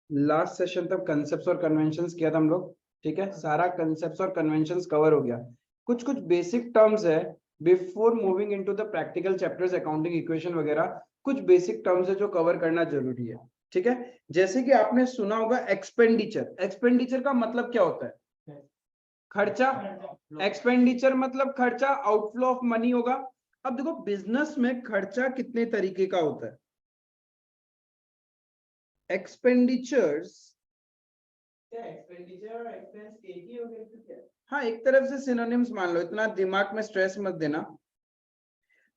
Last session तक concepts और conventions किया था हम लोग, ठीक है। सारा कंसेप्ट्स और कन्वेंशंस कवर हो गया। कुछ कुछ बेसिक टर्म्स है before moving into the practical chapters, accounting equation वगैरह, कुछ बेसिक टर्म्स है जो कवर करना जरूरी है, ठीक है। जैसे कि आपने सुना होगा एक्सपेंडिचर। एक्सपेंडिचर का मतलब क्या होता है? खर्चा। एक्सपेंडिचर मतलब खर्चा, आउटफ्लो ऑफ मनी होगा। अब देखो बिजनेस में खर्चा कितने तरीके का होता है। एक्सपेंडिचर्स, एक्सपेंडिचर और एक्सपेंस एक ही हो गए तो क्या? हाँ, एक तरफ से सिनोनिम्स मान लो, इतना दिमाग में स्ट्रेस मत देना।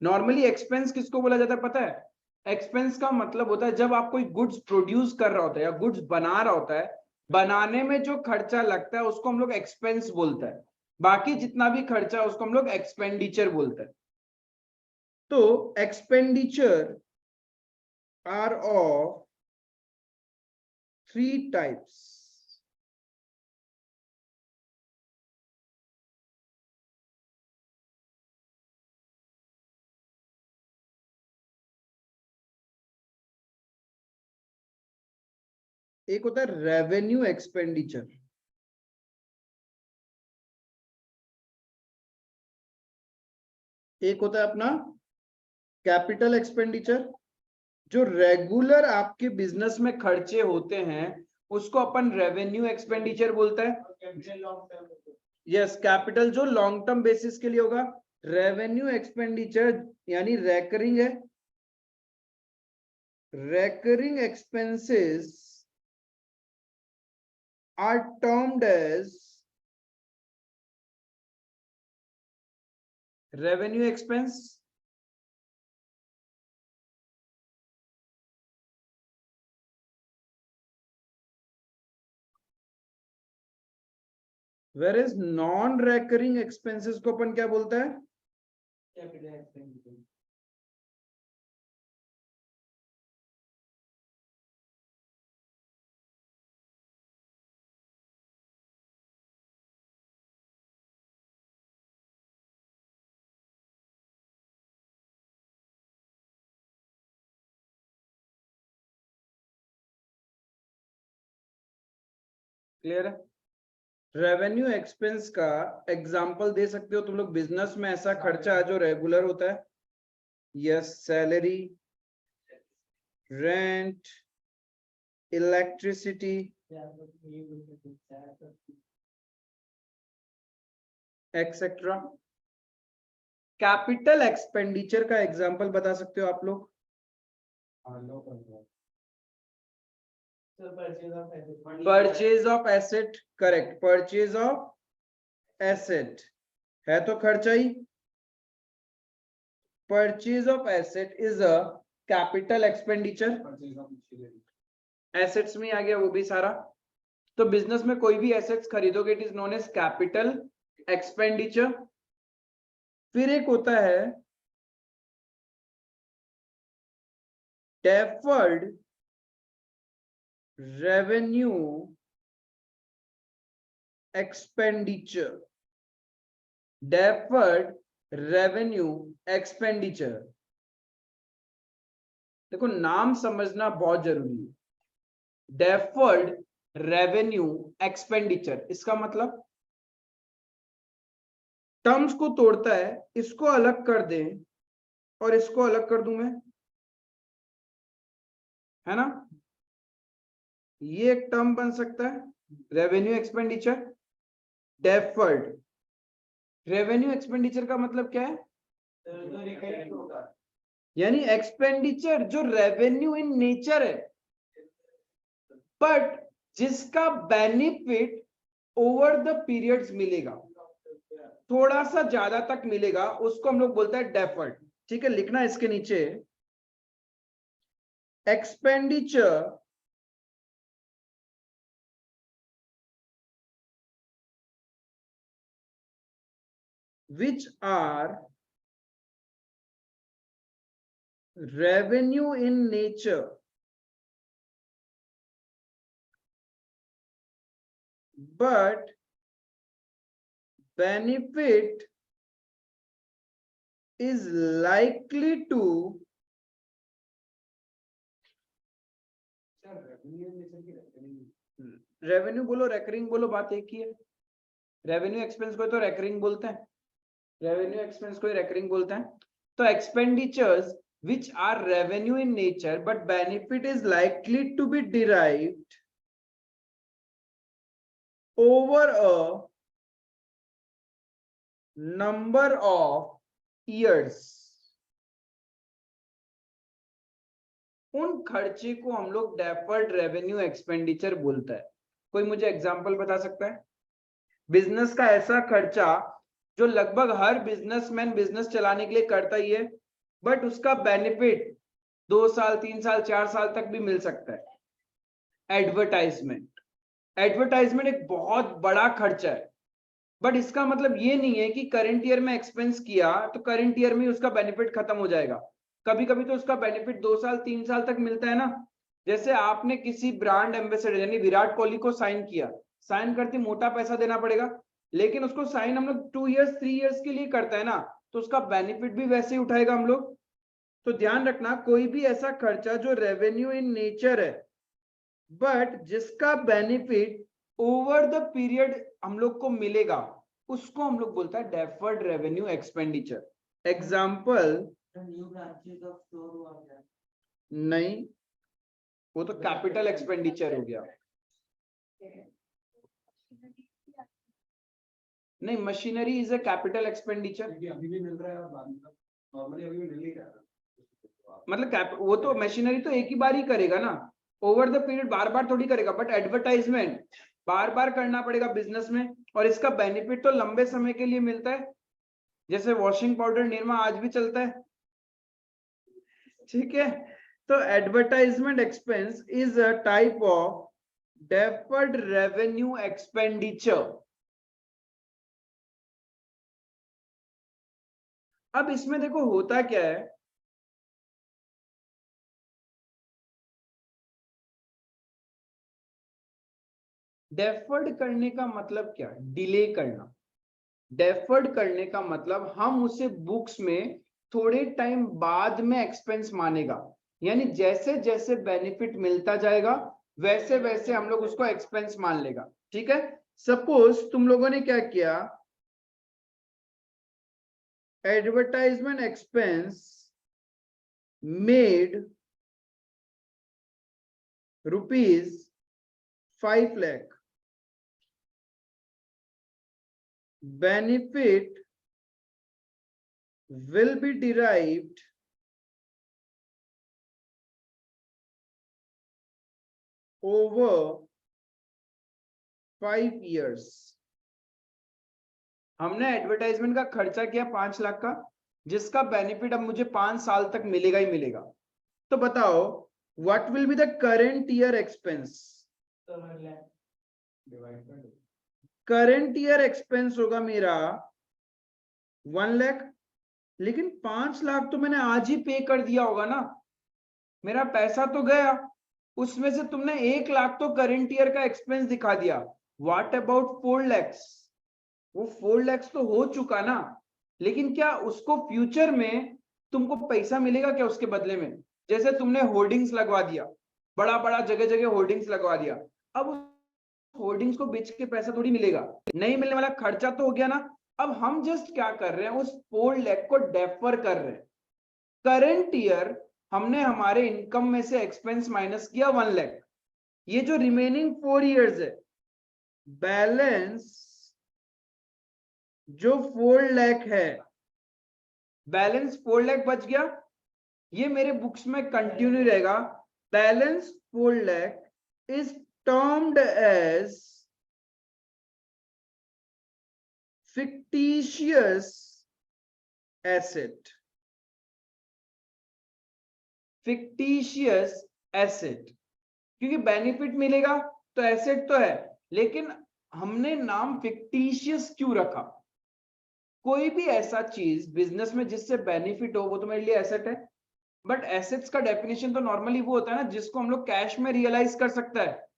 नॉर्मली एक्सपेंस किसको बोला जाता है पता है? एक्सपेंस का मतलब होता है जब आप कोई गुड्स प्रोड्यूस कर रहा होता है या गुड्स बना रहा होता है, बनाने में जो खर्चा लगता है उसको हम लोग एक्सपेंस बोलते हैं। बाकी जितना भी खर्चा है उसको हम लोग एक्सपेंडिचर बोलते हैं। तो expenditure are of three types. एक होता है रेवेन्यू एक्सपेंडिचर, एक होता है अपना कैपिटल एक्सपेंडिचर। जो रेगुलर आपके बिजनेस में खर्चे होते हैं उसको अपन रेवेन्यू एक्सपेंडिचर बोलते हैं। यस, कैपिटल जो लॉन्ग टर्म बेसिस के लिए होगा। रेवेन्यू एक्सपेंडिचर यानी रेकरिंग है। Recurring expenses are termed as revenue expense, where is non recurring expenses को अपन क्या बोलता है? Capital expenditure. क्लियर है? रेवेन्यू एक्सपेंस का एग्जांपल दे सकते हो तुम लोग? बिजनेस में ऐसा खर्चा है जो रेगुलर होता है। Yes, salary, rent, electricity, etcetera. Capital expenditure का एग्जांपल बता सकते हो आप लोग? Purchase of asset, correct, purchase of asset है तो खर्चा ही। Purchase of asset is a capital expenditure. Assets में आ गया वो भी सारा। तो बिजनेस में कोई भी एसेट्स खरीदोगे it is known as capital expenditure. फिर एक होता है deferred revenue expenditure. Deferred revenue expenditure, देखो नाम समझना बहुत जरूरी है। डेफर्ड रेवेन्यू एक्सपेंडिचर, इसका मतलब टर्म्स को तोड़ता है, इसको अलग कर दें और इसको अलग कर दूं मैं, है ना? ये एक टर्म बन सकता है revenue expenditure. Deferred revenue expenditure का मतलब क्या है? यानी एक्सपेंडिचर जो रेवेन्यू इन नेचर है बट जिसका बेनिफिट ओवर द पीरियड्स मिलेगा, थोड़ा सा ज्यादा तक मिलेगा, उसको हम लोग बोलते हैं डेफर्ड। ठीक है, लिखना इसके नीचे expenditure which are revenue in nature but benefit is likely to revenue बोलो रेकरिंग बोलो, बात एक ही है। रेवेन्यू एक्सपेंस को तो रेकरिंग बोलते हैं, रेवेन्यू एक्सपेंस को रेकरिंग बोलते हैं। तो expenditures which are revenue in nature but benefit is likely to be derived over a number of years, उन खर्चे को हम लोग डेफर्ड रेवेन्यू एक्सपेंडिचर बोलता है। कोई मुझे एग्जांपल बता सकता है? बिजनेस का ऐसा खर्चा जो लगभग हर बिजनेसमैन बिजनेस चलाने के लिए करता ही है, बट उसका बेनिफिट 2 साल 3 साल 4 साल तक भी मिल सकता है। एडवर्टाइजमेंट, एडवर्टाइजमेंट एक बहुत बड़ा खर्चा है, बट इसका मतलब ये नहीं है कि करंट ईयर में एक्सपेंस किया तो करंट ईयर में उसका बेनिफिट खत्म हो जाएगा। कभी कभी तो उसका बेनिफिट 2 साल 3 साल तक मिलता है ना। जैसे आपने किसी ब्रांड एम्बेसडर यानी विराट कोहली को साइन किया, साइन करते मोटा पैसा देना पड़ेगा, लेकिन उसको साइन हम लोग 2 इयर्स 3 इयर्स के लिए करता है ना, तो उसका बेनिफिट भी वैसे ही उठाएगा हम लोग। तो ध्यान रखना, कोई भी ऐसा खर्चा जो रेवेन्यू इन नेचर है बट जिसका बेनिफिट ओवर द पीरियड हम लोग को मिलेगा, उसको हम लोग बोलता है डेफर्ड रेवेन्यू एक्सपेंडिचर। एग्जांपल नहीं, वो तो कैपिटल एक्सपेंडिचर हो गया। नहीं, machinery is a capital expenditure. अभी भी मिल रहा है और बाद में नॉर्मली अभी भी मिल ही रहा है। मतलब वो तो मशीनरी तो एक ही बार ही करेगा ना, ओवर द पीरियड बार बार थोड़ी करेगा। बट एडवर्टाइजमेंट बार बार करना पड़ेगा बिजनेस में, और इसका बेनिफिट तो लंबे समय के लिए मिलता है। जैसे वॉशिंग पाउडर निरमा आज भी चलता है, ठीक है। तो advertisement expense is a type of deferred revenue expenditure. अब इसमें देखो होता क्या है, डेफर्ड करने का मतलब क्या? डिले करना। डेफर्ड करने का मतलब हम उसे बुक्स में थोड़े टाइम बाद में एक्सपेंस मानेगा, यानी जैसे जैसे बेनिफिट मिलता जाएगा वैसे वैसे हम लोग उसको एक्सपेंस मान लेगा, ठीक है। सपोज तुम लोगों ने क्या किया, advertisement expense made ₹5 lakh, benefit will be derived over 5 years। हमने एडवर्टाइजमेंट का खर्चा किया 5 लाख का, जिसका बेनिफिट अब मुझे 5 साल तक मिलेगा ही मिलेगा। तो बताओ what will be the current year expense? Current year expense होगा मेरा 1 लाख, लेकिन 5 लाख तो मैंने आज ही पे कर दिया होगा ना, मेरा पैसा तो गया। उसमें से तुमने 1 लाख तो करंट ईयर का एक्सपेंस दिखा दिया। What about 4 lakhs? वो 4 lakhs तो हो चुका ना, लेकिन क्या उसको फ्यूचर में तुमको पैसा मिलेगा क्या उसके बदले में? जैसे तुमने होर्डिंग्स लगवा दिया, बड़ा बड़ा जगह जगह होर्डिंग्स लगवा दिया, अब होर्डिंग्स को बेच के पैसा थोड़ी मिलेगा, नहीं मिलने वाला खर्चा तो हो गया ना। अब हम जस्ट क्या कर रहे हैं, उस 4 लाख को डेफर कर रहे हैं। करंट ईयर हमने हमारे इनकम में से एक्सपेंस माइनस किया 1 लाख, ये जो रिमेनिंग 4 इयर्स है, बैलेंस जो 4 लाख है, बैलेंस 4 लाख बच गया, ये मेरे बुक्स में कंटिन्यू रहेगा। Balance 4 lakh is termed as fictitious asset। fictitious asset क्योंकि बेनिफिट मिलेगा तो एसेट तो है, लेकिन हमने नाम फिक्टिशियस क्यों रखा? कोई भी ऐसा चीज बिजनेस में जिससे बेनिफिट हो वो तो मेरे लिए एसेट है, बट एसेट्स का डेफिनेशन तो नॉर्मली वो होता है ना जिसको हम लोग कैश में रियलाइज कर सकता है।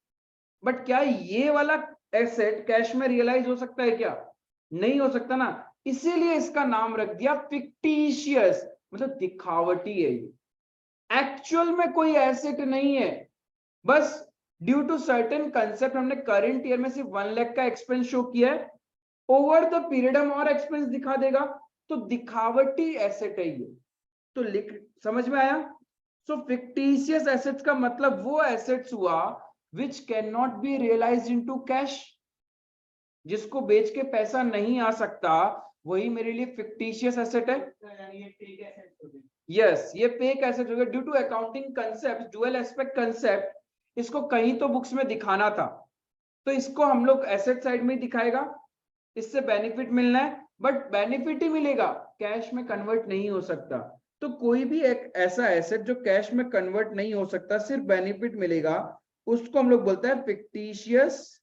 बट क्या ये वाला एसेट कैश में रियलाइज हो सकता है क्या? नहीं हो सकता ना, इसीलिए इसका नाम रख दिया फिक्टिशियस, मतलब दिखावटी है ये, एक्चुअल में कोई एसेट नहीं है। बस ड्यू टू सर्टेन कंसेप्ट हमने करंट ईयर में सिर्फ 1 लाख का एक्सपेंस शो किया है, ओवर द पीरियड हम और एक्सपेंस दिखा देगा, तो दिखावटी एसेट है ये। तो लिख, समझ में आया? सो फिक्टिशियस एसेट्स का मतलब वो एसेट्स हुआ which can not be realised into cash, जिसको बेच के पैसा नहीं आ सकता, वही मेरे लिए फिक्टिशियस एसेट है। यस, ये फेक एसेट हो गया due to accounting concept, dual aspect concept. इसको कहीं तो बुक्स में दिखाना था, तो इसको हम लोग एसेट साइड में दिखाएगा, इससे बेनिफिट मिलना है, बट बेनिफिट ही मिलेगा, कैश में कन्वर्ट नहीं हो सकता। तो कोई भी एक ऐसा एसेट जो कैश में कन्वर्ट नहीं हो सकता, सिर्फ बेनिफिट मिलेगा, उसको हम लोग बोलते हैं fictitious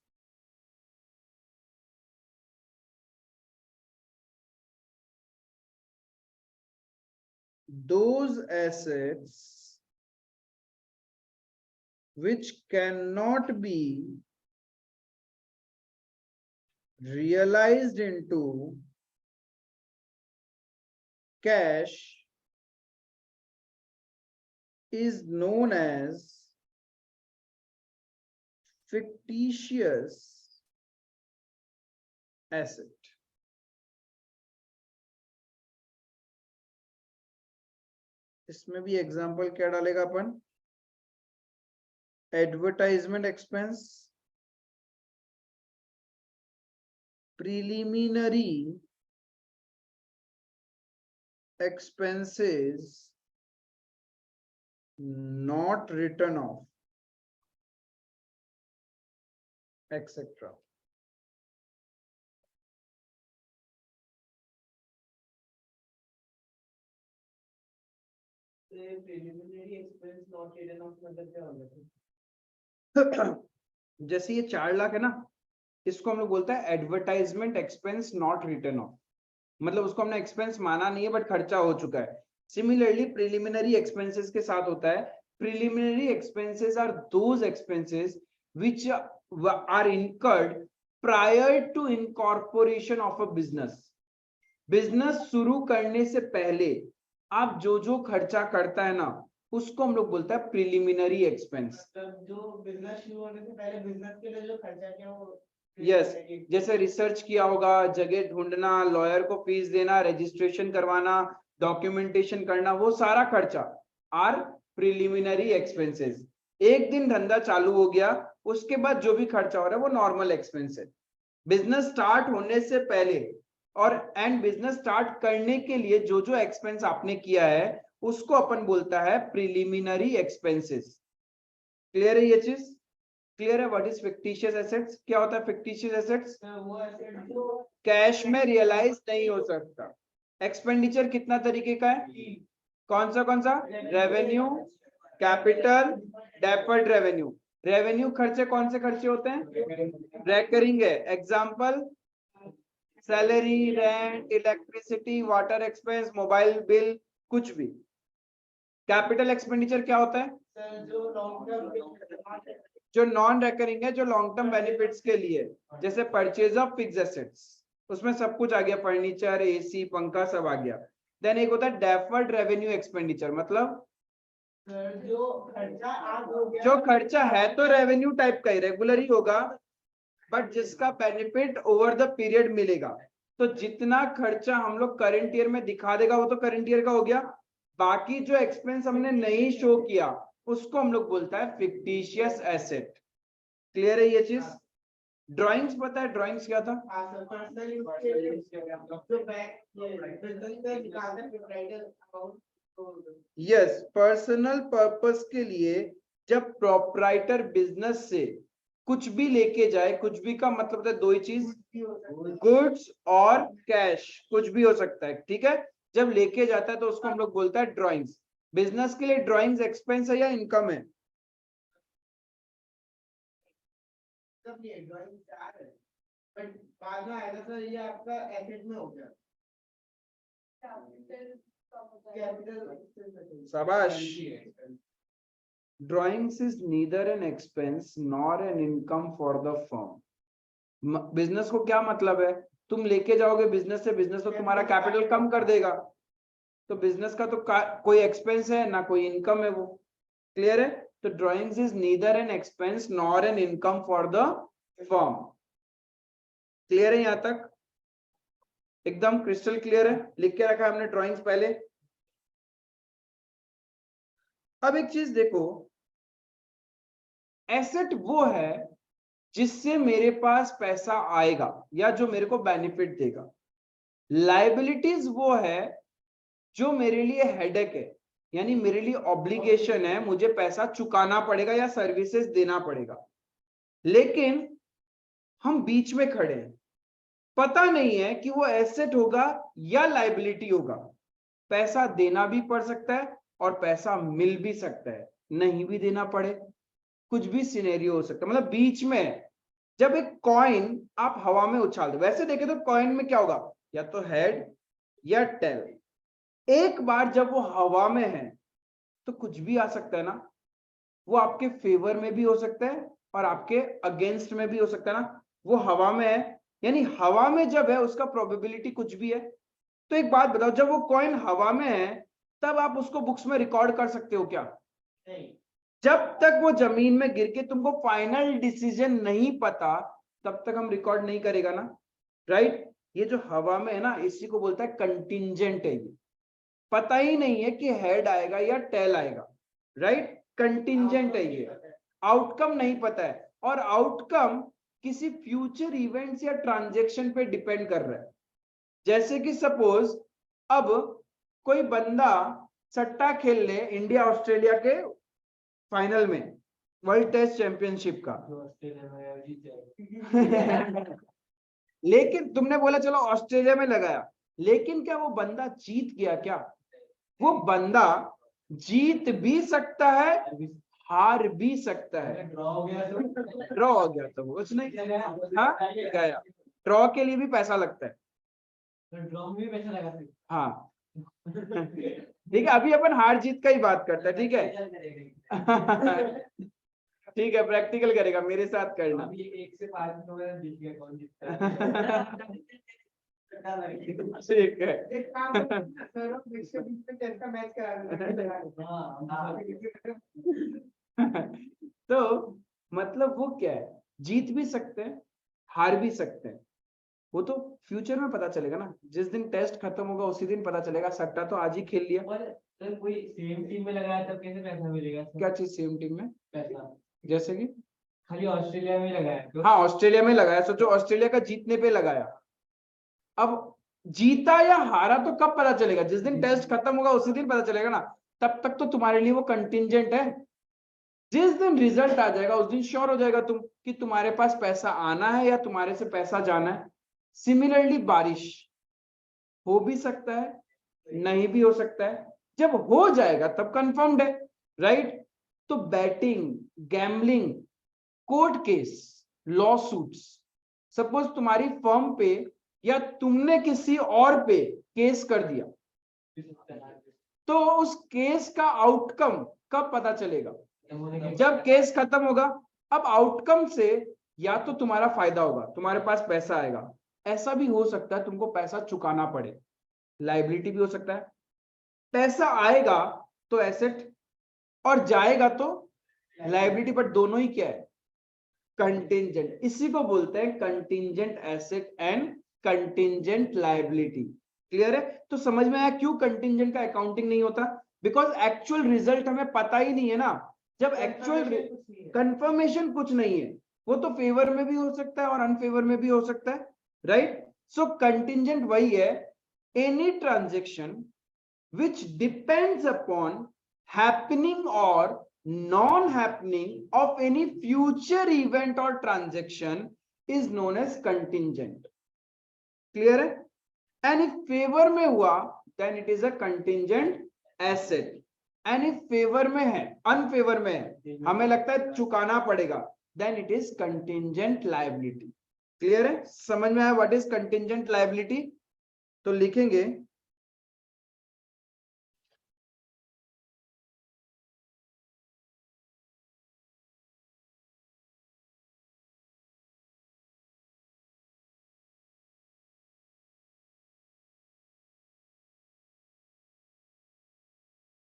those assets which cannot be realized into cash is known as fictitious asset. इसमें भी एग्जांपल क्या डालेगा अपन? Advertisement expense, preliminary expenses not written off, etc. Preliminary expense not written off मतलब क्या होगा? जैसे ये 4 लाख है ना, इसको हम लोग बोलते हैं advertisement expense not written off, मतलब उसको हमने एक्सपेंस माना नहीं है बट खर्चा हो चुका है। सिमिलरली प्रीलिमिनरी एक्सपेंसेस के साथ होता है, preliminary expenses are those expenses which are incurred prior to incorporation of a business. Business शुरू करने से पहले आप जो खर्चा करता है ना, उसको हम लोग बोलते हैं प्रीलिमिनरी एक्सपेंस। मतलब जो बिजनेस शुरू होने से पहले बिजनेस के लिए जो खर्चा किया वो यस, जैसे रिसर्च किया होगा, जगह ढूंढना, लॉयर को फीस देना, रजिस्ट्रेशन करवाना, डॉक्यूमेंटेशन करना, वो सारा खर्चा आर प्रीलिमिनरी एक्सपेंसेस। एक दिन धंधा चालू हो गया, उसके बाद जो भी खर्चा हो रहा है वो नॉर्मल एक्सपेंस है। बिजनेस स्टार्ट होने से पहले और एंड बिजनेस स्टार्ट करने के लिए जो एक्सपेंस आपने किया है, उसको अपन बोलता है प्रीलिमिनरी एक्सपेंसेस। क्लियर है ये चीज? क्लियर है? What is fictitious assets? क्या होता है फिक्टिशियस एसेट्स? वो एसेट जो कैश में रियलाइज नहीं हो सकता। एक्सपेंडिचर कितना तरीके का है? कौन सा? Revenue, capital, deferred revenue. Revenue खर्चे कौन से खर्चे होते हैं? रेकरिंग है। Example salary, rent, electricity, water expense, mobile bill, कुछ भी। कैपिटल एक्सपेंडिचर क्या होता है? जो लॉन्ग टर्म जो नॉन रेकरिंग है, जो लॉन्ग टर्म बेनिफिट्स के लिए, जैसे परचेज ऑफ फिक्स एसेट्स, उसमें सब कुछ आ गया, फर्नीचर, एसी, पंखा सब आ गया। देन एक होता है डेफर्ड रेवेन्यू एक्सपेंडिचर, मतलब जो खर्चा आज हो गया, जो खर्चा है तो रेवेन्यू टाइप का ही, रेगुलर ही होगा, बट जिसका बेनिफिट ओवर द पीरियड मिलेगा। तो जितना खर्चा हम लोग करंट ईयर में दिखा देगा वो तो करंट ईयर का हो गया, बाकी जो एक्सपेंस हमने नहीं शो किया उसको हम लोग बोलता है फिक्टिशियस एसेट। क्लियर है ये चीज? ड्राइंग्स पता है ड्राइंग्स क्या था? पर्सनल यूज के लिए जो बैंक बिजनेस में निकालते हैं proprietor account. Yes, personal purpose के लिए जब प्रोप्राइटर बिजनेस से कुछ भी लेके जाए, कुछ भी का मतलब है दो ही चीज, गुड्स और कैश, कुछ भी हो सकता है, ठीक है। जब लेके जाता है तो उसको हम लोग बोलता है ड्राइंग्स। बिजनेस के लिए ड्राइंग्स एक्सपेंस है या इनकम है? सब ये ड्राइंग चार है, बट बाद में आएगा सर ये आपका एसेट में हो गया। कैपिटल शाबाश। Drawings is neither an expense nor an income for the firm. Business को क्या मतलब है? तुम लेके जाओगे बिजनेस से, बिजनेस तो तुम्हारा कैपिटल कम कर देगा, तो बिजनेस का तो कोई एक्सपेंस है ना कोई इनकम है वो। क्लियर है? तो drawings is neither an expense nor an income for the firm. Clear है यहां तक? एकदम क्रिस्टल क्लियर है? लिख के रखा है हमने ड्रॉइंग्स पहले। अब एक चीज देखो, एसेट वो है जिससे मेरे पास पैसा आएगा या जो मेरे को बेनिफिट देगा। लाइबिलिटीज वो है जो मेरे लिए हेडेक है, यानी मेरे लिए ऑब्लिगेशन है, मुझे पैसा चुकाना पड़ेगा या सर्विसेज देना पड़ेगा। लेकिन हम बीच में खड़े हैं, पता नहीं है कि वो एसेट होगा या लाइबिलिटी होगा। पैसा देना भी पड़ सकता है और पैसा मिल भी सकता है, नहीं भी देना पड़े, कुछ भी सिनेरियो हो सकता है, मतलब बीच में है। जब एक कॉइन आप हवा में उछाल दो, वैसे देखे तो कॉइन में क्या होगा, या तो हेड या टेल। एक बार जब वो हवा में है तो कुछ भी आ सकता है ना, वो आपके फेवर में भी हो सकता है और आपके अगेंस्ट में भी हो सकता है ना। वो हवा में है, यानी हवा में जब है उसका प्रोबेबिलिटी कुछ भी है। तो एक बात बताओ, जब वो कॉइन हवा में है तब आप उसको बुक्स में रिकॉर्ड कर सकते हो क्या? नहीं। जब तक वो जमीन में गिर के तुमको फाइनल डिसीजन नहीं पता तब तक हम रिकॉर्ड नहीं करेगा ना, राइट? ये जो हवा में है ना, इसी को बोलता है कंटिंजेंट है। ये पता ही नहीं है कि हेड आएगा या टेल आएगा, राइट? कंटिंजेंट है ये, आउटकम नहीं पता है। और आउटकम किसी फ्यूचर इवेंट्स या ट्रांजैक्शन पे डिपेंड कर रहा है। जैसे कि सपोज अब कोई बंदा सट्टा खेल ले इंडिया ऑस्ट्रेलिया के फाइनल में, वर्ल्ड टेस्ट चैंपियनशिप का लेकिन तुमने बोला चलो ऑस्ट्रेलिया में लगाया, लेकिन क्या वो बंदा जीत गया क्या? वो बंदा जीत भी सकता है, हार भी सकता है। ड्रॉ हो गया तो वो कुछ नहीं, हाँ गया। ड्रॉ के लिए भी पैसा लगता है, ड्रॉ में भी पैसा लगा सकते, हाँ ठीक है। अभी अपन हार जीत का ही बात करते हैं, ठीक है ठीक है, प्रैक्टिकल करेगा, मेरे साथ करना। अभी 1 से 5 में जीत गया, कौन जीतता है ठीक है एक काम करो, बीच में टेस्ट का मैच करा तो मतलब वो क्या है, जीत भी सकते हैं, हार भी सकते हैं। वो तो फ्यूचर में पता चलेगा ना, जिस दिन टेस्ट खत्म होगा उसी दिन पता चलेगा। सट्टा तो आज ही खेल लिया। सर कोई सेम टीम में लगाया तब कैसे पैसा मिलेगा? क्या चीज सेम टीम में पैसा? जैसे कि खाली ऑस्ट्रेलिया में लगाया तो? हाँ ऑस्ट्रेलिया में लगाया, सोचो ऑस्ट्रेलिया का जीतने पे लगाया। अब जीता या हारा तो कब पता चलेगा? जिस दिन टेस्ट खत्म होगा उसी दिन पता चलेगा ना। तब तक तो तुम्हारे लिए वो कंटिंजेंट है। जिस दिन रिजल्ट आ जाएगा उस दिन श्योर हो जाएगा तुम कि तुम्हारे पास पैसा आना है या तुम्हारे से पैसा जाना है। सिमिलरली बारिश हो भी सकता है, नहीं भी हो सकता है। जब हो जाएगा तब कंफर्म्ड है, राइट? तो batting, gambling, court case, law suits, suppose तुम्हारी फर्म पे या तुमने किसी और पे केस कर दिया, तो उस केस का आउटकम कब पता चलेगा? जब केस खत्म होगा। अब आउटकम से या तो तुम्हारा फायदा होगा, तुम्हारे पास पैसा आएगा, ऐसा भी हो सकता है तुमको पैसा चुकाना पड़े, लाइबिलिटी भी हो सकता है। पैसा आएगा तो एसेट और जाएगा तो लाइबिलिटी, बट दोनों ही क्या है? कंटिंजेंट। इसी को बोलते हैं contingent asset and contingent liability. Clear है? तो समझ में आया क्यों कंटिंजेंट का अकाउंटिंग नहीं होता? बिकॉज एक्चुअल रिजल्ट हमें पता ही नहीं है ना। जब एक्चुअल कंफर्मेशन कुछ नहीं है, वो तो फेवर में भी हो सकता है और अनफेवर में भी हो सकता है, राइट? सो कंटिंजेंट वही है, any transaction which depends upon happening or non-happening of any future event or transaction is known as contingent. Clear है? And if favor में हुआ then it is a contingent asset. And if favor में है, unfavor में है, हमें लगता है चुकाना पड़ेगा, then it is contingent liability. Clear है? समझ में आया what is contingent liability? तो लिखेंगे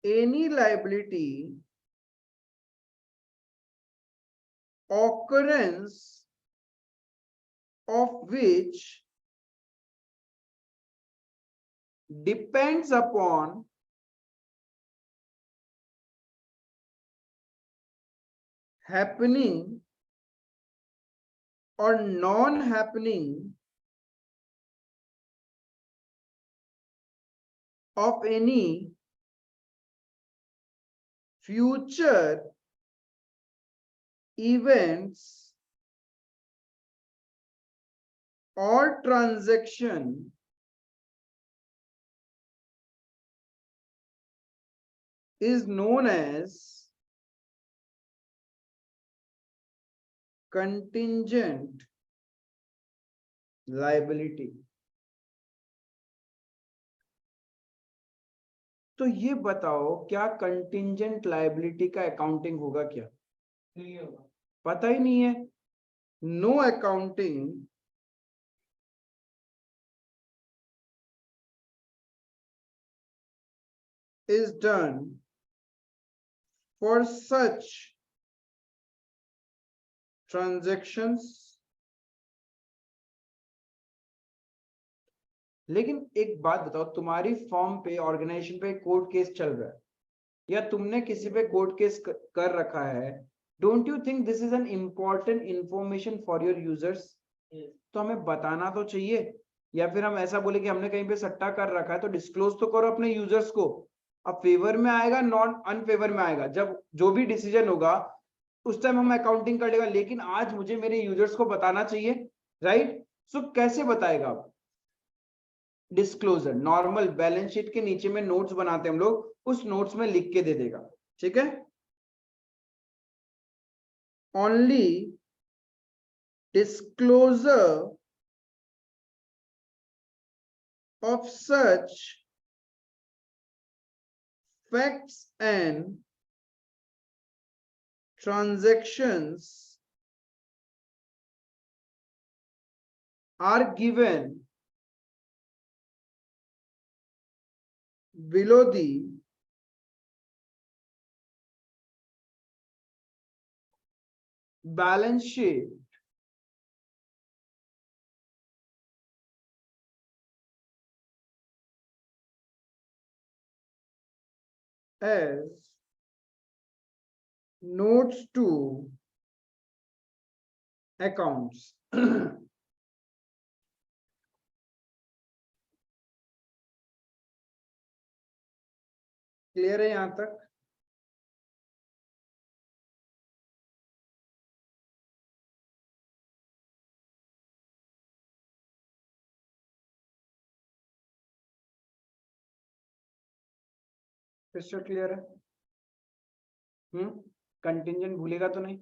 any liability occurrence of which depends upon happening or non-happening of any future events or transaction is known as contingent liability. तो ये बताओ क्या कंटिंजेंट लायबिलिटी का अकाउंटिंग होगा क्या? नहीं होगा, पता ही नहीं है. No accounting is done for such transactions. लेकिन एक बात बताओ, तुम्हारी फॉर्म पे, ऑर्गेनाइजेशन पे कोर्ट केस चल रहा है या तुमने किसी पे कोर्ट केस कर रखा है, don't you think this is an important information for your users? तो हमें बताना तो चाहिए. या फिर हम ऐसा बोले कि हमने कहीं पे सट्टा कर रखा है तो डिस्क्लोज तो करो अपने यूजर्स को. अब फेवर में आएगा, नॉन अनफेवर में आएगा, जब जो भी डिसीजन होगा उस टाइम हम अकाउंटिंग कर लेगा, लेकिन आज मुझे मेरे यूजर्स को बताना चाहिए, राइट? सो कैसे बताएगा आप? डिस्क्लोजर नॉर्मल बैलेंस शीट के नीचे में नोट्स बनाते हैं हम लोग, उस नोट्स में लिख के दे देगा. ठीक है? Only disclosure of such facts and transactions are given below the balance sheet as notes to accounts. Clear है यहां तक? क्रिस्टल क्लियर है? कंटिंजेंट भूलेगा तो नहीं?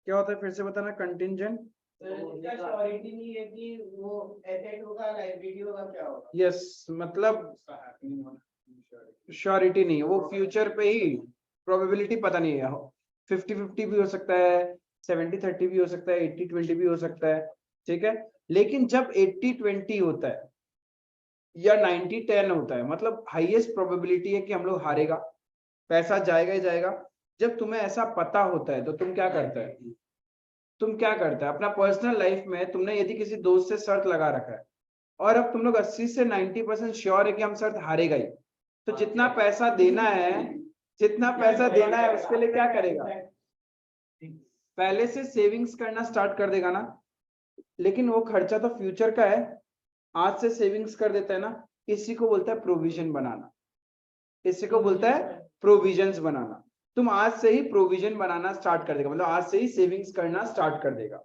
क्या होता है फिर से बताना कंटिंजेंट? इसका श्योरिटी नहीं है कि वो एसेट होगा, लायबिलिटी होगा, क्या होगा? यस, मतलब श्योरिटी नहीं है, वो फ्यूचर पे ही प्रोबेबिलिटी पता नहीं है. 50-50 भी हो सकता है, 70-30 भी हो सकता है, 80-20 भी हो सकता है. ठीक है? लेकिन जब 80-20 होता है या 90-10 होता है, मतलब हाईएस्ट प्रोबेबिलिटी है कि हम लोग हारेगा, पैसा जाएगा ही जाएगा. जब तुम्हें ऐसा पता होता है तो तुम क्या करता है? तुम क्या करता है अपना पर्सनल लाइफ में? तुमने यदि किसी दोस्त से शर्त लगा रखा है और अब तुम लोग 80 से 90% श्योर है कि हम शर्त हारेगा ही, तो जितना पैसा देना है उसके लिए क्या करेगा? पहले से सेविंग्स करना स्टार्ट कर देगा ना. लेकिन वो खर्चा तो फ्यूचर का है, आज से सेविंग्स कर देता है ना. इसी को बोलता है प्रोविजन बनाना, इसी को बोलता है प्रोविजंस बनाना. तुम आज से ही प्रोविजन बनाना स्टार्ट कर देगा, मतलब आज से ही सेविंग्स करना स्टार्ट कर देगा.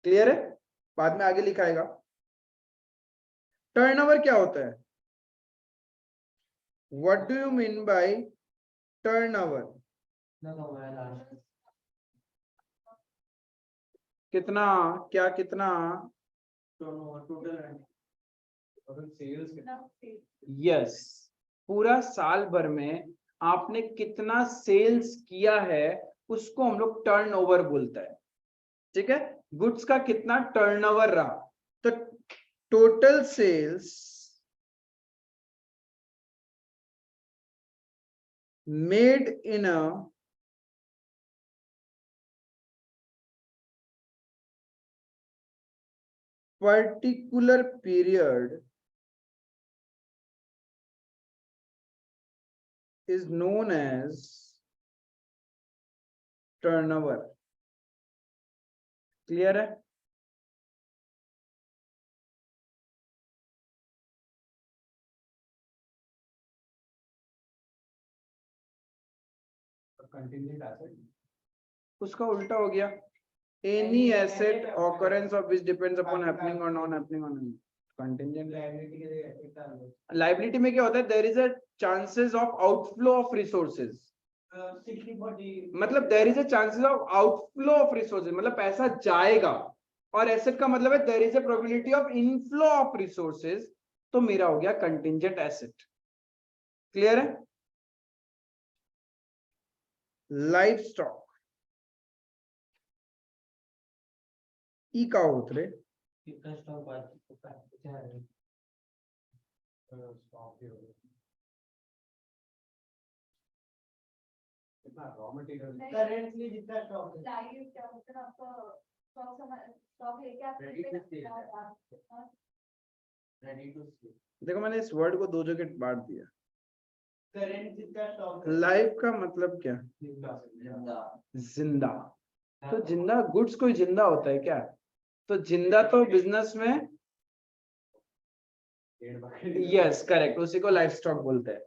क्लियर है? बाद में आगे लिखाएगा. टर्नओवर क्या होता है? What do you mean by turnover? कितना, क्या कितना? यस, पूरा साल भर में आपने कितना सेल्स किया है उसको हम लोग टर्नओवर बोलता है. ठीक है? गुड्स का कितना टर्नओवर रहा, तो total sales made in a particular period is known as turnover. Clear है? कंटिंजेंट एसेट उसका उल्टा हो गया, any asset occurrence of which depends upon happening or non happening on contingent. Liability के लिए एसेट डाल दो लाइबिलिटी में क्या होता है, there is a chances of outflow of resources, 60-40 मतलब there is a chances of outflow of resources, मतलब पैसा जाएगा, और एसेट का मतलब है there is a probability of inflow of resources, तो मेरा हो गया कंटिंजेंट एसेट। क्लियर है? लाइफ स्टॉक ई का उतरे कितना स्टॉक होता है क्या है स्टॉक ही होगा कितना रॉ मटेरियल Currently जितना stock है। लाइव क्या होता है आपका स्टॉक लेके आप Ready to sell. Ready to sell देखो मैंने इस वर्ड को दो जगह बांट दिया। Current जितना stock है। लाइफ का मतलब क्या? जिंदा। तो जिंदा गुड्स कोई जिंदा होता है क्या? तो जिंदा तो बिजनेस में यस करेक्ट, उसी को लाइफ स्टॉक बोलते हैं।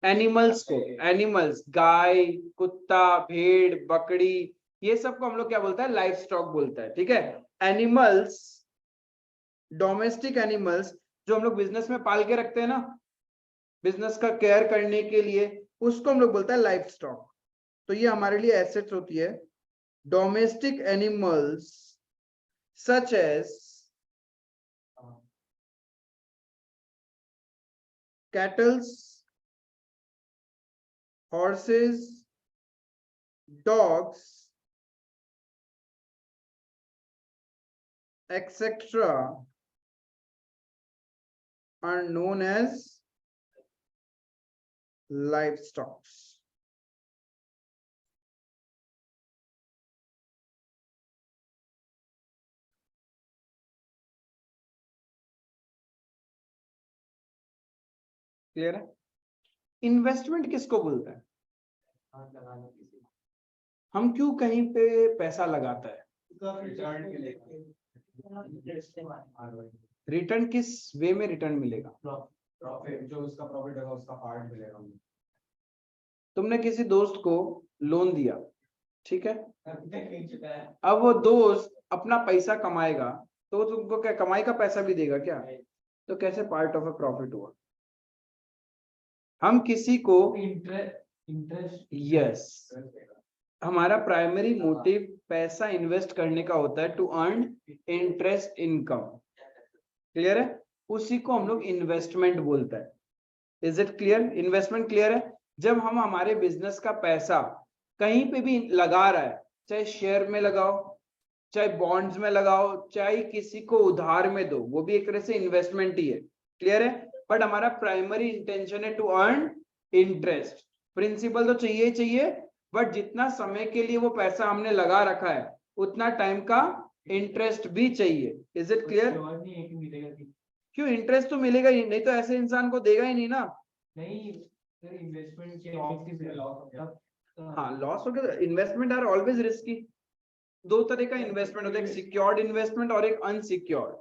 एनिमल्स को, एनिमल्स गाय, कुत्ता, भेड़, बकरी, ये सब को हम लोग क्या बोलते हैं? लाइफ स्टॉक बोलते हैं। ठीक है? एनिमल्स, डोमेस्टिक एनिमल्स जो हम लोग बिजनेस में पाल के रखते हैं ना, बिजनेस का केयर करने के लिए, उसको हम लोग बोलते हैं लाइफ स्टॉक। तो ये हमारे लिए एसेट्स होती है। Domestic animals such as cattles, horses, dogs, etc. are known as livestock. Clear है? इन्वेस्टमेंट किसको बोलते हैं? हाथ लगाना किसी हम क्यों कहीं पे पैसा लगाता है? रिटर्न के लिए रिटर्न किस वे में रिटर्न मिलेगा? प्रॉफिट जो उसका प्रॉफिट होगा उसका पार्ट मिलेगा हमें तुमने किसी दोस्त को लोन दिया, ठीक है? अब वो दोस्त अपना पैसा कमाएगा तो वो तुमको क्या कमाई का पैसा भी देगा क्या? तो कैसे पार्ट ऑफ अ प्रॉफिट हुआ? हम किसी को इंटरेस्ट यस, हमारा प्राइमरी मोटिव पैसा इन्वेस्ट करने का होता है to earn interest income. Clear है? उसी को हम लोग इन्वेस्टमेंट बोलते हैं। Is it clear? Investment clear है? जब हम हमारे बिजनेस का पैसा कहीं पे भी लगा रहा है, चाहे शेयर में लगाओ, चाहे बॉन्ड्स में लगाओ, चाहे किसी को उधार में दो, वो भी एक तरह से इन्वेस्टमेंट ही है। क्लियर है? बट हमारा प्राइमरी इंटेंशन है टू अर्न इंटरेस्ट। प्रिंसिपल तो चाहिए ही चाहिए, बट जितना समय के लिए वो पैसा हमने लगा रखा है उतना टाइम का इंटरेस्ट भी चाहिए। Is it clear? क्यों? इंटरेस्ट तो मिलेगा ही नहीं, तो ऐसे इंसान को देगा ही नहीं ना। नहीं इन्वेस्टमेंट के हाँ लॉस हो गया। Investment are always risky. दो तरह का इन्वेस्टमेंट होता है, एक सिक्योर्ड इन्वेस्टमेंट और एक अनसिक्योर्ड।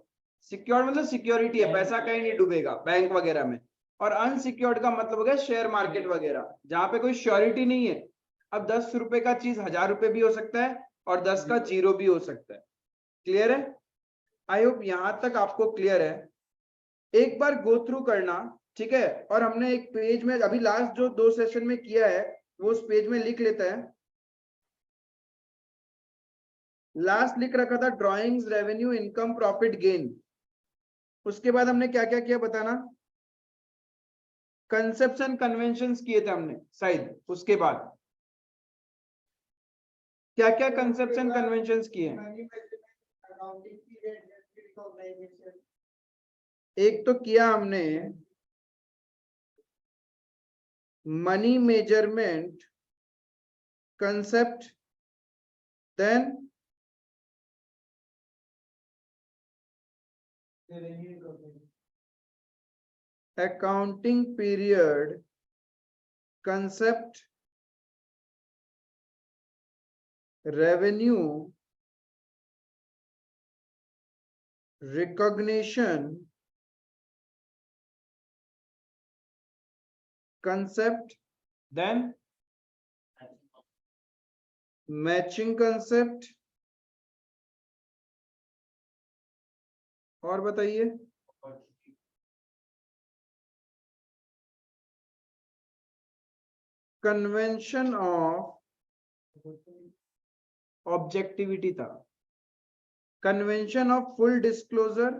सिक्योर्ड मतलब सिक्योरिटी है, पैसा कहीं नहीं डूबेगा बैंक वगैरह में, और अनसिक्योर्ड का मतलब हो गया शेयर मार्केट वगैरह, जहां पे कोई श्योरिटी नहीं है। अब 10 रुपए का चीज 1000 रुपए भी हो सकता है और 10 का 0 भी हो सकता है। क्लियर है? आई होप यहां तक आपको क्लियर है। एक बार गो थ्रू करना, ठीक है? और हमने एक पेज में अभी लास्ट जो 2 सेशन में किया है वो उस पेज में लिख लेता है। लास्ट लिख रखा था drawings, revenue, income, profit, gain. उसके बाद हमने क्या क्या किया बताना? कंसेप्शन कन्वेंशंस किए थे हमने शायद। उसके बाद क्या क्या कंसेप्शन कन्वेंशंस किए हैं? एक तो किया हमने money measurement concept, then accounting period concept, revenue recognition concept, then matching concept, और बताइए कन्वेंशन ऑफ ऑब्जेक्टिविटी था, convention of full disclosure,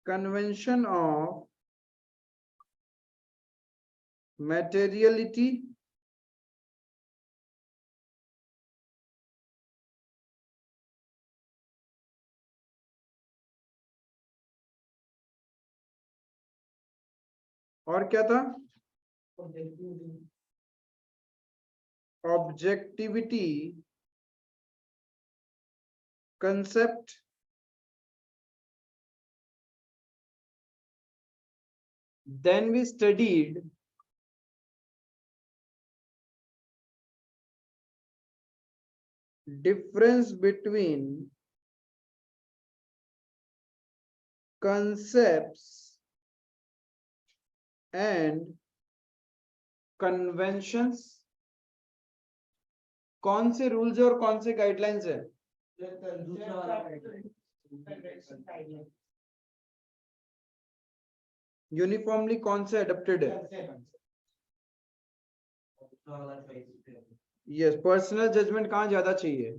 convention of materiality, और क्या था objectivity concept, then we studied difference between concepts and conventions, कौन से rules है और कौन से गाइडलाइंस है, यूनिफॉर्मली कौन से अडॉप्टेड है, यस पर्सनल जजमेंट कहाँ ज्यादा चाहिए,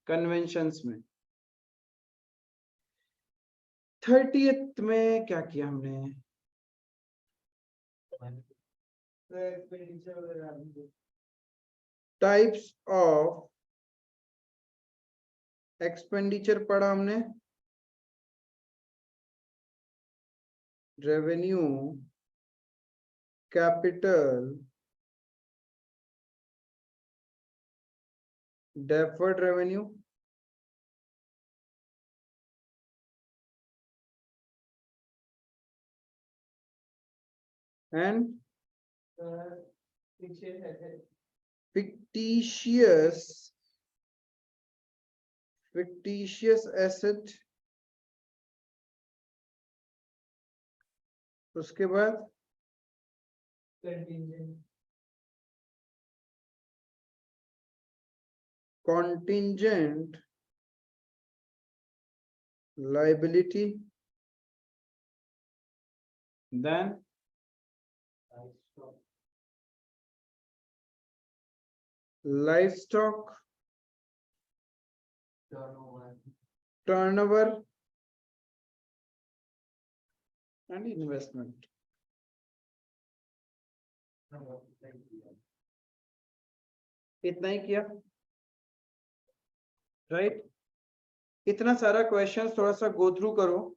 कन्वेंशंस में। 30th में क्या किया हमने, टाइप्स ऑफ एक्सपेंडिचर पढ़ा हमने, revenue, capital, deferred revenue, and fictitious asset, उसके बाद contingent liability, then livestock turnover and investment। इतना ही किया, राइट इतना सारा क्वेश्चंस थोड़ा सा गो थ्रू करो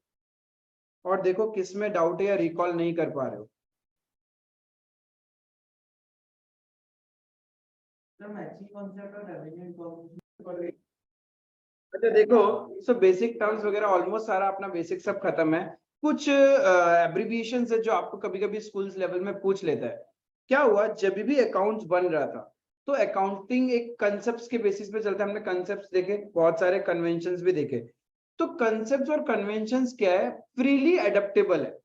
और देखो किस में डाउट है या रिकॉल नहीं कर पा रहे हो। अच्छा देखो, सो बेसिक टर्म्स वगैरह ऑलमोस्ट सारा अपना बेसिक सब खत्म है। कुछ एब्रिविएशन है जो आपको कभी कभी स्कूल लेवल में पूछ लेता है। क्या हुआ, जब भी अकाउंट्स बन रहा था तो अकाउंटिंग एक कंसेप्ट्स के बेसिस पे चलता है। हमने कंसेप्ट्स देखे, बहुत सारे कन्वेंशंस भी देखे। तो कंसेप्ट्स और कन्वेंशंस क्या है, फ्रीली एडेप्टेबल है।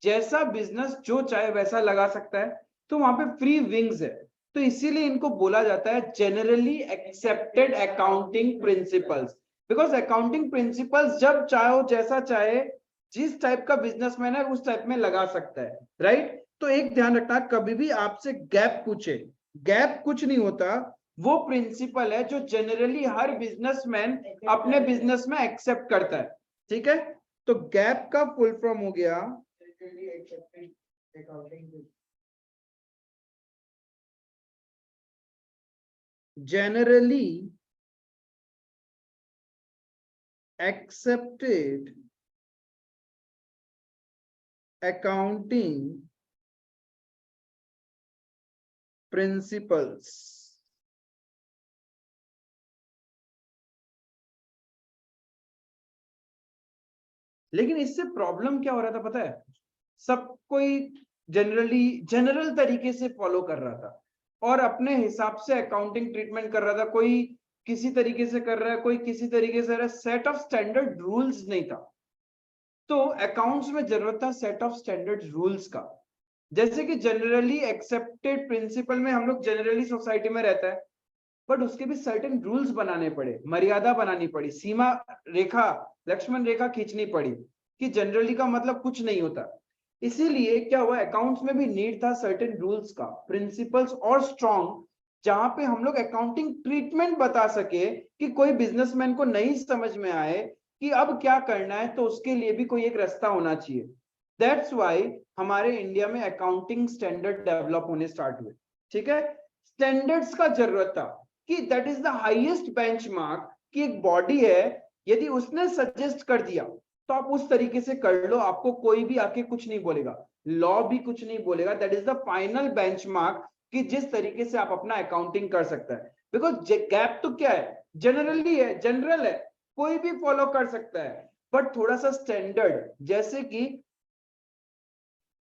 जैसा बिजनेस जो चाहे वैसा लगा सकता है, तो वहां पे फ्री विंग्स है। तो इसीलिए इनको बोला जाता है generally accepted accounting principles. Because accounting principles जब चाहो जैसा चाहे, जिस टाइप का बिजनेसमैन है उस टाइप में लगा सकता है, राइट। तो एक ध्यान रखना, कभी भी आपसे गैप पूछे, गैप कुछ नहीं होता, वो प्रिंसिपल है जो जनरली हर बिजनेसमैन अपने बिजनेस में एक्सेप्ट करता है, ठीक है। तो गैप का फुल फॉर्म हो गया generally accepted accounting principles। लेकिन इससे प्रॉब्लम क्या हो रहा था पता है, सब कोई जनरल तरीके से फॉलो कर रहा था और अपने हिसाब से अकाउंटिंग ट्रीटमेंट कर रहा था। कोई किसी तरीके से कर रहा है, कोई किसी तरीके से कर रहा है, सेट ऑफ स्टैंडर्ड रूल्स नहीं था। तो अकाउंट्स में जरूरत था सेट ऑफ स्टैंडर्ड रूल्स का। जैसे कि जनरली एक्सेप्टेड प्रिंसिपल में हम लोग जनरली सोसाइटी में रहता है, बट उसके भी सर्टेन रूल्स बनाने पड़े, मर्यादा बनानी पड़ी, सीमा रेखा, लक्ष्मण रेखा खींचनी पड़ी कि जनरली का मतलब कुछ नहीं होता। इसीलिए क्या हुआ, अकाउंट्स में भी नीड था सर्टेन रूल्स का, प्रिंसिपल्स और स्ट्रॉन्ग, जहां पे हम लोग अकाउंटिंग ट्रीटमेंट बता सके कि कोई बिजनेसमैन को नहीं समझ में आए कि अब क्या करना है, तो उसके लिए भी कोई एक रास्ता होना चाहिए। दैट्स वाई हमारे इंडिया में अकाउंटिंग स्टैंडर्ड डेवलप होने स्टार्ट हुए। ठीक है, स्टैंडर्ड्स का जरूरत था कि that is the highest benchmark, कि एक बॉडी है, यदि उसने सजेस्ट कर दिया तो आप उस तरीके से कर लो, आपको कोई भी आके कुछ नहीं बोलेगा, लॉ भी कुछ नहीं बोलेगा। That is the final benchmark कि जिस तरीके से आप अपना अकाउंटिंग कर सकता है। बिकॉज गैप तो क्या है, जनरली है, जनरल है, कोई भी फॉलो कर सकता है, बट थोड़ा सा स्टैंडर्ड, जैसे कि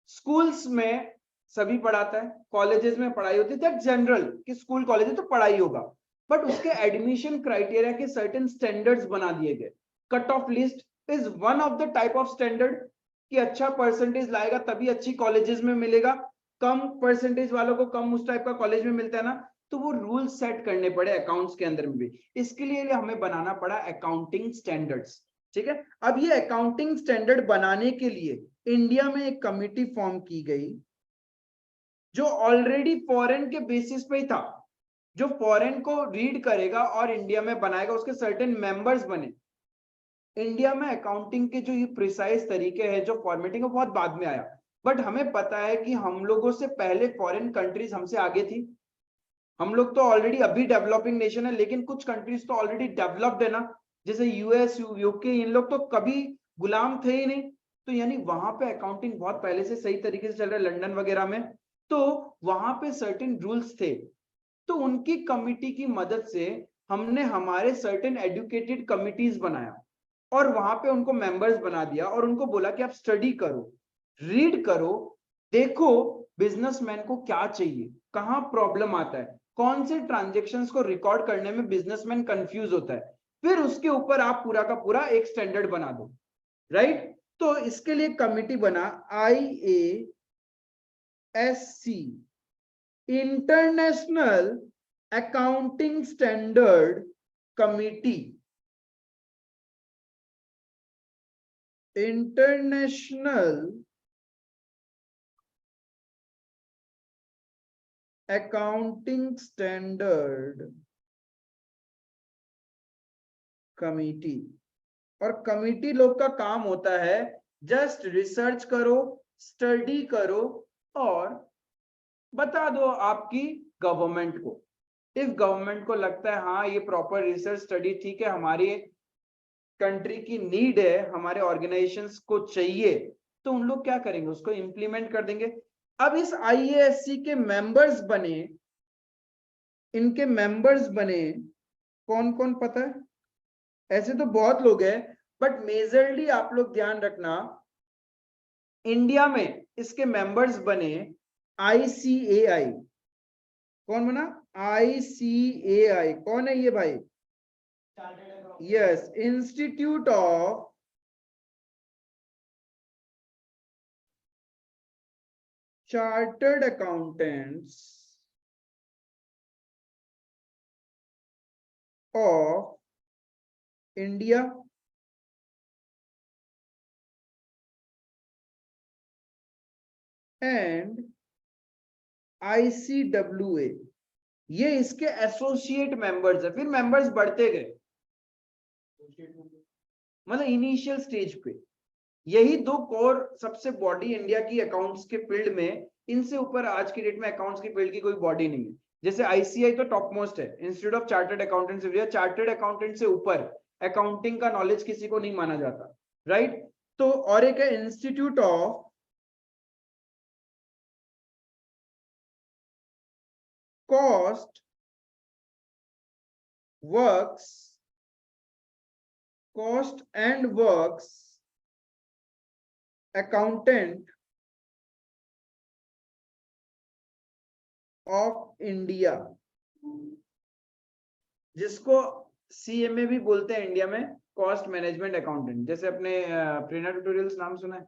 स्कूल्स में सभी पढ़ाता है, कॉलेजेस में पढ़ाई होती है, दैट जनरल कि स्कूल कॉलेज तो पढ़ाई होगा, बट उसके एडमिशन क्राइटेरिया के सर्टेन स्टैंडर्ड्स बना दिए गए। Cut off list is one of the type of standard, कि अच्छा परसेंटेज लाएगा तभी अच्छी कॉलेजेस में मिलेगा, कम परसेंटेज वालों को कम उस टाइप का कॉलेज में मिलता है ना। तो वो रूल सेट करने पड़े अकाउंट्स के अंदर में भी, इसके लिए हमें बनाना पड़ा अकाउंटिंग स्टैंडर्ड्स। ठीक है, अब ये अकाउंटिंग स्टैंडर्ड बनाने के लिए इंडिया में एक कमिटी फॉर्म की गई, जो ऑलरेडी फॉरेन के बेसिस पे ही था, जो फॉरेन को रीड करेगा और इंडिया में बनाएगा, उसके सर्टेन मेंबर्स बने। इंडिया में अकाउंटिंग के जो ये प्रिसाइज तरीके हैं, जो फॉर्मेटिंग है, बहुत बाद में आया, बट हमें पता है कि हम लोगों से पहले फॉरेन कंट्रीज हमसे आगे थी। हम लोग तो ऑलरेडी अभी डेवलपिंग नेशन है, लेकिन कुछ कंट्रीज तो ऑलरेडी डेवलप्ड है ना, जैसे यूएस, यूके, इन लोग तो कभी गुलाम थे ही नहीं। तो यानी वहां पे अकाउंटिंग बहुत पहले से सही तरीके से चल रहा है, लंदन वगैरह में। तो वहां पे सर्टेन रूल्स थे, तो उनकी कमिटी की मदद से हमने हमारे सर्टेन एडुकेटेड कमिटीज बनाया और वहां पे उनको मेंबर्स बना दिया और उनको बोला कि आप स्टडी करो, रीड करो, देखो बिजनेसमैन को क्या चाहिए, कहां प्रॉब्लम आता है, कौन से ट्रांजैक्शंस को रिकॉर्ड करने में बिजनेसमैन कंफ्यूज होता है, फिर उसके ऊपर आप पूरा का पूरा एक स्टैंडर्ड बना दो। राइट, तो इसके लिए कमिटी बना IASC, international accounting standard committee. International accounting standard committee. और कमिटी लोग का काम होता है जस्ट रिसर्च करो, स्टडी करो और बता दो आपकी गवर्नमेंट को। इफ गवर्नमेंट को लगता है हाँ ये प्रॉपर रिसर्च स्टडी ठीक है, हमारी कंट्री की नीड है, हमारे ऑर्गेनाइजेशंस को चाहिए, तो उन लोग क्या करेंगे, उसको इंप्लीमेंट कर देंगे। अब इस IASC के मेंबर्स बने, इनके मेंबर्स बने कौन कौन पता है? ऐसे तो बहुत लोग हैं, बट मेजरली आप लोग ध्यान रखना, इंडिया में इसके मेंबर्स बने ICAI। कौन बना? ICAI कौन है ये भाई? Yes, institute of chartered accountants of India and ICWA, ये इसके एसोसिएट मेंबर्स है। फिर मेंबर्स बढ़ते गए, मतलब इनिशियल स्टेज पे यही दो कोर सबसे बॉडी इंडिया की अकाउंट्स के फील्ड में, इनसे ऊपर आज की डेट में अकाउंट्स की फील्ड की कोई बॉडी नहीं है। जैसे ICAI तो टॉप मोस्ट है, institute of chartered accountants of India, chartered accountant से ऊपर अकाउंटिंग का नॉलेज किसी को नहीं माना जाता। राइट, तो और एक है institute of cost works, cost and works accountant of India, जिसको सीएमए भी बोलते हैं इंडिया में, कॉस्ट मैनेजमेंट अकाउंटेंट। जैसे अपने प्रेरणा ट्यूटोरियल्स नाम सुना है?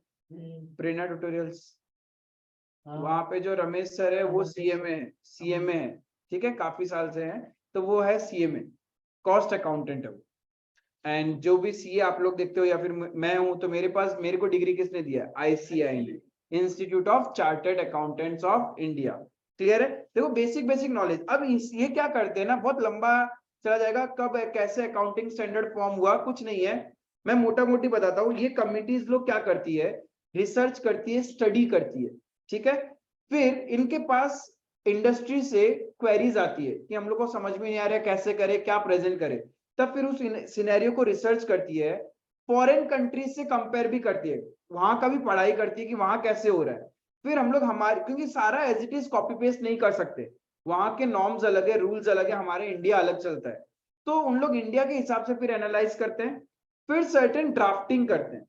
प्रेरणा ट्यूटोरियल्स, वहां पे जो रमेश सर है वो सीएमए है, ठीक है, काफी साल से है, तो वो है सीएमए, कॉस्ट अकाउंटेंट है वो। एंड जो भी सीए आप लोग देखते हो या फिर मैं हूं, तो मेरे को डिग्री किसने दिया है? आईसीआई ने, institute of chartered accountants of India. Clear है? देखो बेसिक नॉलेज। अब ये क्या करते हैं ना, बहुत लंबा चला जाएगा, कब कैसे अकाउंटिंग स्टैंडर्ड फॉर्म हुआ, कुछ नहीं है, मैं मोटा मोटी बताता हूँ। ये कमिटीज लोग क्या करती है, रिसर्च करती है, स्टडी करती है, ठीक है। फिर इनके पास इंडस्ट्री से क्वेरीज आती है कि हम लोग को समझ में नहीं आ रहा है, कैसे करे, क्या प्रेजेंट करे, तब फिर उस सिनेरियो को रिसर्च करती है, फॉरेन कंट्रीज से कंपेयर भी करती है, वहां का भी पढ़ाई करती है कि वहां कैसे हो रहा है। फिर हम लोग हमारे, क्योंकि सारा as it is copy paste नहीं कर सकते, वहां के नॉर्म्स अलग है, रूल्स अलग है, हमारे इंडिया अलग चलता है, तो उन लोग इंडिया के हिसाब से फिर एनालाइज करते हैं, फिर सर्टेन ड्राफ्टिंग करते हैं,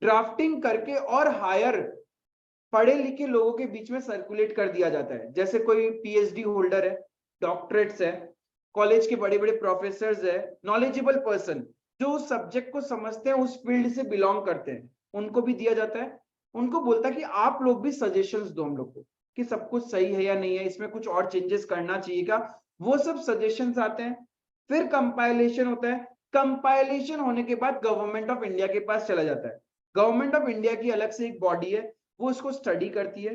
ड्राफ्टिंग करके और हायर पढ़े लिखे लोगों के बीच में सर्कुलेट कर दिया जाता है। जैसे कोई पीएचडी होल्डर है, डॉक्टरेट्स है, कॉलेज के बड़े बड़े प्रोफेसर है, नॉलेजेबल पर्सन जो उस सब्जेक्ट को समझते हैं, उस फील्ड से बिलोंग करते हैं, उनको भी दिया जाता है। उनको बोलता है कि आप लोग भी सजेशंस दो हम लोग को कि सब कुछ सही है या नहीं है, इसमें कुछ और चेंजेस करना चाहिए क्या, वो सब सजेशंस आते हैं। फिर कंपाइलेशन होता है, कंपाइलेशन होने के बाद गवर्नमेंट ऑफ इंडिया के पास चला जाता है। गवर्नमेंट ऑफ इंडिया की अलग से एक बॉडी है, वो इसको स्टडी करती है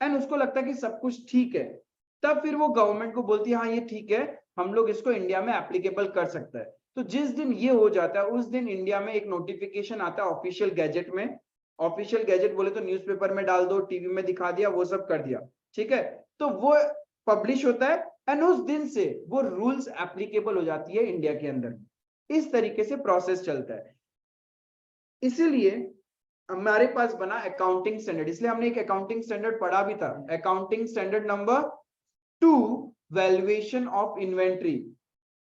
एंड उसको लगता है कि सब कुछ ठीक है, तब फिर वो गवर्नमेंट को बोलती है हाँ ये ठीक है, हम लोग इसको इंडिया में एप्लीकेबल कर सकता है। तो जिस दिन ये हो जाता है उस दिन इंडिया में एक नोटिफिकेशन आता है ऑफिशियल गैजेट में। ऑफिशियल गैजेट बोले तो न्यूज़पेपर में डाल दो, टीवी में दिखा दिया, वो सब कर दिया, ठीक है, तो वो पब्लिश होता है एंड उस दिन से वो रूल्स एप्लीकेबल हो जाती है इंडिया के अंदर। इस तरीके से प्रोसेस चलता है। इसीलिए हमारे पास बना अकाउंटिंग स्टैंडर्ड, इसलिए हमने एक अकाउंटिंग स्टैंडर्ड पढ़ा भी था, accounting standard number 2, valuation of inventory,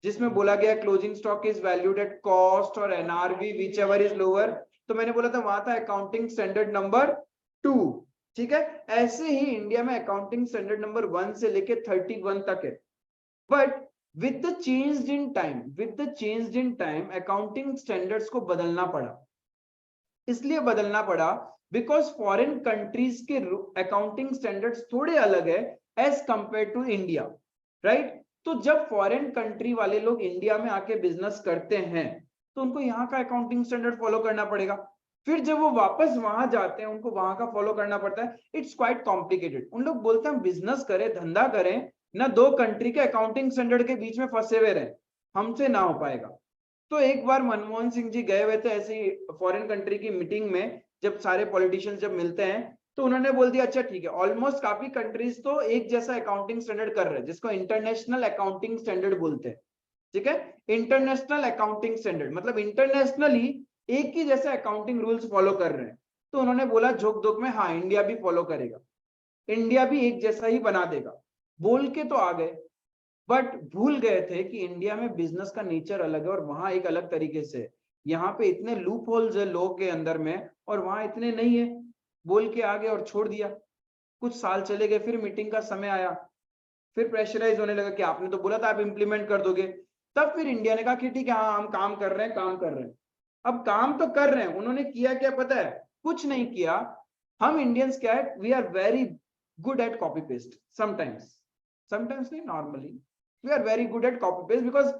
जिसमें बोला गया closing stock is valued at cost और NRV whichever is lower. तो मैंने बोला था वहां था अकाउंटिंग स्टैंडर्ड नंबर 2, ठीक है। ऐसे ही इंडिया में अकाउंटिंग स्टैंडर्ड नंबर 1 से लेके 31 तक है। But with the change in time accounting standards को बदलना पड़ा। इसलिए बदलना पड़ा बिकॉज फॉरेन कंट्रीज के अकाउंटिंग स्टैंडर्ड्स थोड़े अलग है as compare to India, right. तो जब फॉरेन कंट्री वाले लोग इंडिया में आके बिजनेस करते हैं तो उनको यहाँ का अकाउंटिंग स्टैंडर्ड फॉलो करना पड़ेगा। फिर जब वो वापस वहां जाते हैं उनको वहां का फॉलो करना पड़ता है। It's quite complicated. उन लोग बोलते हैं बिजनेस करें, धंधा करें ना, दो कंट्री के अकाउंटिंग स्टैंडर्ड के बीच में फंसे हुए रहे, हमसे ना हो पाएगा। तो एक बार मनमोहन सिंह जी गए हुए थे ऐसी फॉरेन कंट्री की मीटिंग में, जब सारे पॉलिटिशियंस जब मिलते हैं तो उन्होंने बोल दिया अच्छा ठीक है, ऑलमोस्ट काफी कंट्रीज तो एक जैसा अकाउंटिंग स्टैंडर्ड कर रहे हैं, जिसको इंटरनेशनल अकाउंटिंग स्टैंडर्ड बोलते हैं, ठीक है। इंटरनेशनल अकाउंटिंग स्टैंडर्ड मतलब इंटरनेशनली एक ही जैसे अकाउंटिंग रूल्स फॉलो कर रहे हैं। तो उन्होंने बोला झोक झोक में हाँ इंडिया भी फॉलो करेगा, इंडिया भी एक जैसा ही बना देगा, बोल के तो आ गए, बट भूल गए थे कि इंडिया में बिजनेस का नेचर अलग है और वहां एक अलग तरीके से। यहाँ पे इतने लूप होल्स है लोग के अंदर में और वहां इतने नहीं है, बोल के आ गए और छोड़ दिया। कुछ साल चले गए, फिर मीटिंग का समय आया, फिर प्रेशराइज होने लगा कि आपने तो बोला था आप इंप्लीमेंट कर दोगे। तब फिर इंडिया ने कहा कि ठीक है हाँ हम काम कर रहे हैं। अब काम तो कर रहे हैं, उन्होंने किया क्या पता है? कुछ नहीं किया। हम इंडियंस क्या है, we are very good at copy paste, sometimes नहीं, normally we are very good at copy paste because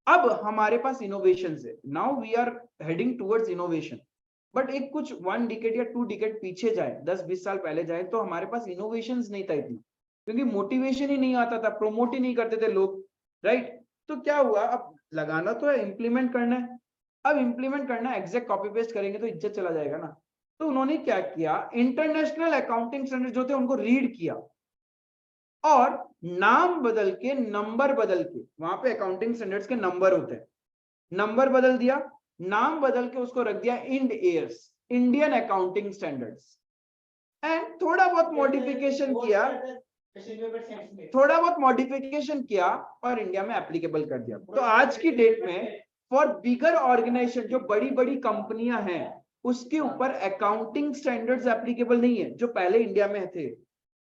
अब हमारे पास इनोवेशन है, now we are heading towards innovation. But एक कुछ 1 डिकेड या 2 डिकेड पीछे जाए, 10-20 साल पहले जाए, तो हमारे पास इनोवेशन नहीं था इतना, क्योंकि मोटिवेशन ही नहीं आता था, प्रमोट ही नहीं करते थे लोग, राइट। तो क्या हुआ, अब लगाना तो है, इंप्लीमेंट करना है। अब इंप्लीमेंट करना है, एग्जैक्ट कॉपी पेस्ट करेंगे तो इज्जत चला जाएगा ना। तो उन्होंने क्या किया, इंटरनेशनल अकाउंटिंग स्टैंडर्ड जो थे उनको रीड किया और नाम बदल के, नंबर बदल के, वहां पे अकाउंटिंग स्टैंडर्ड्स के नंबर होते हैं, नंबर बदल दिया, नाम बदल के उसको रख दिया इंड एयर्स, इंडियन अकाउंटिंग स्टैंडर्ड्स। एंड थोड़ा बहुत मॉडिफिकेशन किया और इंडिया में एप्लीकेबल कर दिया। तो आज की डेट में फॉर बिगर ऑर्गेनाइजेशन, जो बड़ी बड़ी कंपनियां हैं, उसके ऊपर अकाउंटिंग स्टैंडर्ड्स एप्लीकेबल नहीं है। जो पहले इंडिया में थे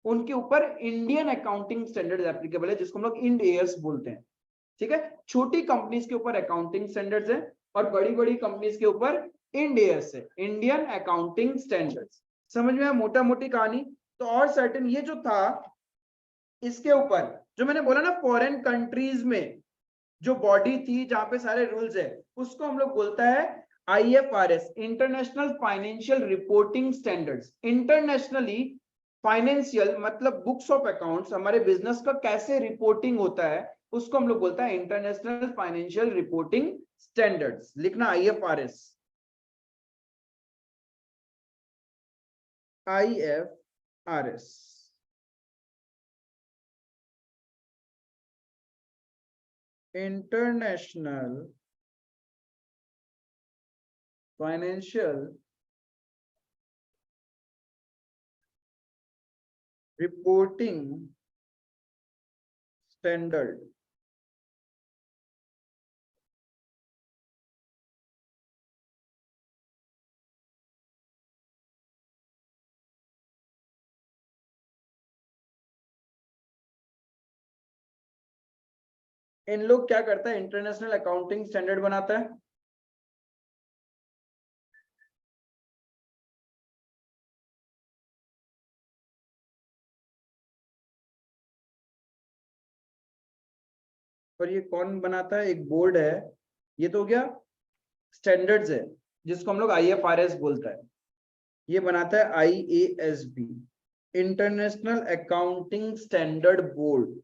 उनके ऊपर इंडियन अकाउंटिंग स्टैंडर्ड्स एप्लीकेबल है, जिसको हम लोग इंड एयर्स बोलते हैं। ठीक है, छोटी कंपनीज के ऊपर अकाउंटिंग स्टैंडर्ड्स है और बड़ी बड़ी कंपनीज के ऊपर इंड एयर्स है, इंडियन अकाउंटिंग स्टैंडर्ड्स। समझ में आया मोटा मोटी कहानी। तो और सर्टेन ये जो था इसके ऊपर जो मैंने बोला ना फॉरेन कंट्रीज में जो बॉडी थी जहां पे सारे रूल्स है, उसको हम लोग बोलता है IFRS, international financial reporting standards. Internationally financial मतलब बुक्स ऑफ अकाउंट्स, हमारे बिजनेस का कैसे रिपोर्टिंग होता है उसको हम लोग बोलता है इंटरनेशनल फाइनेंशियल रिपोर्टिंग स्टैंडर्ड्स। लिखना IFRS, IFRS। International financial reporting standard. इन लोग क्या करता है, इंटरनेशनल अकाउंटिंग स्टैंडर्ड बनाता है। और ये कौन बनाता है, एक बोर्ड है। ये तो हो गया स्टैंडर्ड्स है जिसको हम लोग IFRS बोलता है। ये बनाता है IASB, international accounting standard board.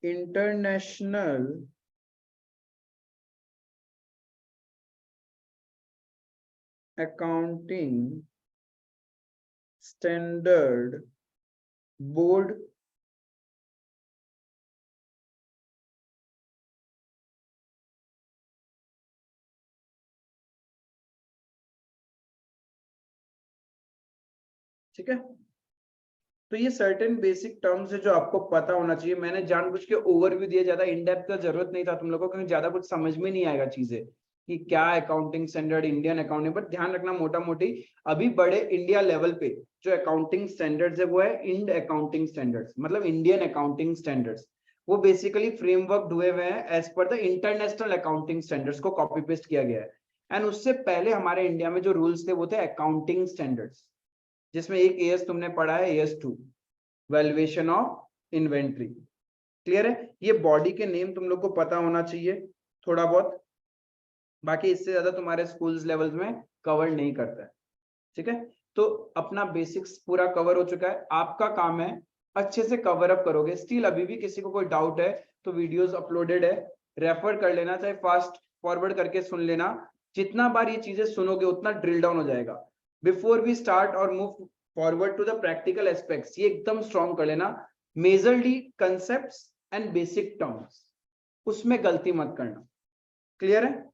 International accounting standard board ठीक है। तो ये सर्टेन बेसिक टर्म्स है जो आपको पता होना चाहिए। मैंने जानबूझ के ओवरव्यू दिया, ज्यादा इन डेप्थ का जरूरत नहीं था तुम लोगों को, क्योंकि ज्यादा कुछ समझ में नहीं आएगा चीजें कि क्या अकाउंटिंग स्टैंडर्ड, इंडियन अकाउंटिंग। पर ध्यान रखना मोटा मोटी अभी बड़े इंडिया लेवल पे जो अकाउंटिंग स्टैंडर्ड्स है वो है इंड अकाउंटिंग स्टैंडर्ड्स, मतलब इंडियन अकाउंटिंग स्टैंडर्ड्स। वो बेसिकली फ्रेमवर्क हुए हुए हैं as per the international accounting standards को कॉपी पेस्ट किया गया है। एंड उससे पहले हमारे इंडिया में जो रूल्स थे वो थे अकाउंटिंग स्टैंडर्ड्स, जिसमें एक AS तुमने पढ़ा है, AS2 valuation of inventory. Clear है। ये बॉडी के नेम तुम लोग को पता होना चाहिए थोड़ा बहुत, बाकी इससे ज्यादा तुम्हारे स्कूल्स लेवल्स में कवर नहीं करता है। ठीक है, तो अपना बेसिक्स पूरा कवर हो चुका है। आपका काम है अच्छे से कवर अप करोगे। स्टिल अभी भी किसी को कोई डाउट है तो वीडियोस अपलोडेड है, रेफर कर लेना, चाहे फास्ट फॉरवर्ड करके सुन लेना। जितना बार ये चीजें सुनोगे उतना ड्रिल डाउन हो जाएगा। बिफोर वी स्टार्ट और move forward to the practical aspects, ये एकदम स्ट्रॉन्ग कर लेना। Majorly concepts and basic terms, उसमें गलती मत करना। क्लियर है?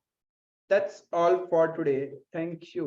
That's all for today. Thank you.